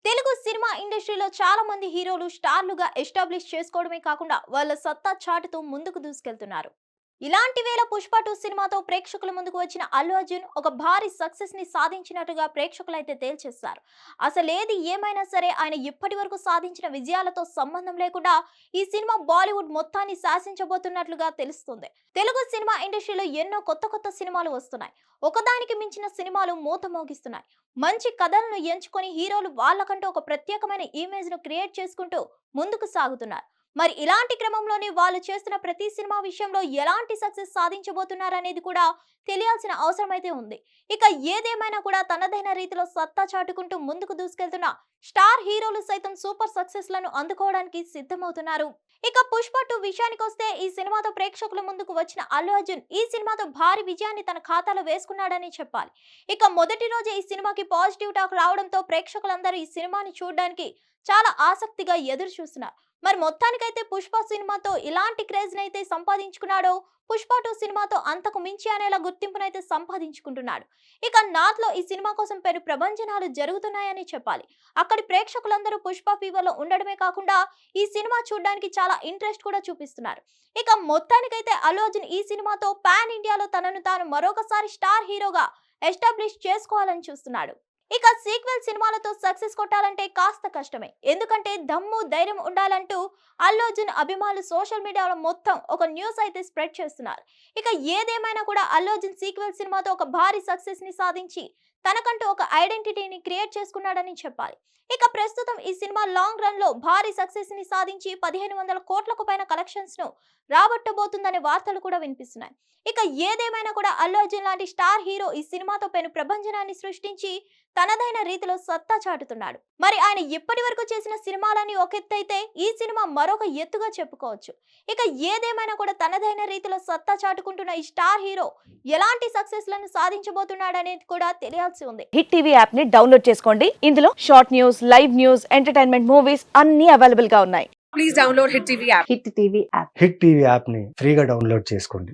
Telugu cinema ఇండస్ట్రీలో చాలా మంది హీరోలు స్టార్లుగా ఎస్టాబ్లిష్ చేసుకోవడమే కాకుండా వాళ్ళ సత్తా చాటుతూ ముందుకు దూసుకెళ్తున్నారు. ఇలాంటి వేళ పుష్ప 2 సినిమాతో ప్రేక్షకుల ముందుకు వచ్చిన అల్లు అర్జున్ ఒక భారీ సక్సెస్ ని సాధించినట్టుగా ప్రేక్షకులైతే తేల్చేస్తారు. అసలేది ఏమైనా సరే ఆయన ఇప్పటి వరకు సాధించిన విజయాలతో సంబంధం లేకుండా ఈ సినిమా బాలీవుడ్ మొత్తాన్ని శాసించబోతున్నట్లుగా తెలుస్తుంది. తెలుగు సినిమా ఇండస్ట్రీలో ఎన్నో కొత్త కొత్త సినిమాలు వస్తున్నాయి. ఒకదానికి మించిన సినిమాలు మూత మోగిస్తున్నాయి. మంచి కథలను ఎంచుకొని హీరోలు వాళ్ళకంటూ ఒక ప్రత్యేకమైన ఇమేజ్ ను క్రియేట్ చేసుకుంటూ ముందుకు సాగుతున్నారు. మరి ఇలాంటి క్రమంలోనే వాళ్ళు చేస్తున్న ప్రతి సినిమా విషయంలో ఎలాంటి సక్సెస్ సాధించబోతున్నారనేది కూడా తెలియాల్సిన అవసరం అయితే ఉంది. ఇక ఏదేమైనా కూడా తనదైన రీతిలో సత్తా చాటుకుంటూ ముందుకు దూసుకెళ్తున్న స్టార్ హీరోలు సైతం సూపర్ సక్సెస్ లను అందుకోవడానికి సిద్ధమవుతున్నారు. ఇక పుష్ప 2 విషయానికి వస్తే ఈ సినిమాతో ప్రేక్షకుల ముందుకు వచ్చిన అల్లు అర్జున్ ఈ సినిమాతో భారీ విజయాన్ని తన ఖాతాలో వేసుకున్నాడని చెప్పాలి. ఇక మొదటి రోజే ఈ సినిమాకి పాజిటివ్ టాక్ రావడంతో ప్రేక్షకులందరూ ఈ సినిమాని చూడడానికి చాలా ఆసక్తిగా ఎదురు చూస్తున్నారు. మరి మొత్తానికైతే పుష్ప సినిమాతో ఇలాంటి క్రేజ్ నైతే సంపాదించుకున్నాడో, పుష్ప 2 సినిమాతో అంతకు మించి అనేలా గుర్తింపునైతే సంపాదించుకుంటున్నాడు. ఇక నార్త్ లో ఈ సినిమా కోసం పెను ప్రభంజనాలు జరుగుతున్నాయని చెప్పాలి. అక్కడి ప్రేక్షకులందరూ పుష్ప ఫీవర్ లో ఉండడమే కాకుండా ఈ సినిమా చూడడానికి చాలా ఇంట్రెస్ట్ కూడా చూపిస్తున్నారు. ఇక మొత్తానికైతే అల్లు అర్జున్ ఈ సినిమాతో పాన్ ఇండియాలో తనను తాను మరొకసారి స్టార్ హీరోగా ఎస్టాబ్లిష్ చేసుకోవాలని చూస్తున్నాడు. ఇక సీక్వెల్ సినిమాలతో సక్సెస్ కొట్టాలంటే కాస్త కష్టమే. ఎందుకంటే దమ్ము ధైర్యం ఉండాలంటూ అల్లు అర్జున్ అభిమానులు సోషల్ మీడియాలో మొత్తం ఒక న్యూస్ అయితే స్ప్రెడ్ చేస్తున్నారు. ఇక ఏదేమైనా కూడా అల్లు అర్జున్ సీక్వెల్ సినిమాతో ఒక భారీ సక్సెస్ ని సాధించి తనకంటూ ఒక ఐడెంటిటీని క్రియేట్ చేసుకున్నాడని చెప్పాలి. ఇక ప్రస్తుతం ఈ సినిమా లాంగ్ రన్ లో భారీ సక్సెస్ ని సాధించి 1500 కోట్లకు పైన కలెక్షన్స్ ను రాబట్టబోతుందనే వార్తలు కూడా వినిపిస్తున్నాయి. ఇక ఏదేమైనా కూడా అల్లు అర్జున్ లాంటి స్టార్ హీరో ఈ సినిమాతో పెను ప్రభంజనాన్ని సృష్టించి తనదైన రీతిలో సత్తా చాటుతున్నాడు. మరి ఆయన ఇప్పటి వరకు చేసిన సినిమాలని ఒక ఎత్తైతే ఈ సినిమా మరొక ఎత్తుగా చెప్పుకోవచ్చు. ఇక ఏదేమైనా కూడా తనదైన రీతిలో సత్తా చాటుకుంటున్న ఈ స్టార్ హీరో ఎలాంటి సక్సెస్ లను సాధించబోతున్నాడనేది కూడా తెలియాల్సి ఉంది. హిట్ టీవీ యాప్ ని డౌన్లోడ్ చేసుకోండి. ఇందులో short news, live news, entertainment movies అన్ని అవైలబుల్ గా ఉన్నాయి. Please download Hit TV app. Hit TV app. Hit TV యాప్ని ఫ్రీగా డౌన్లోడ్ చేసుకోండి.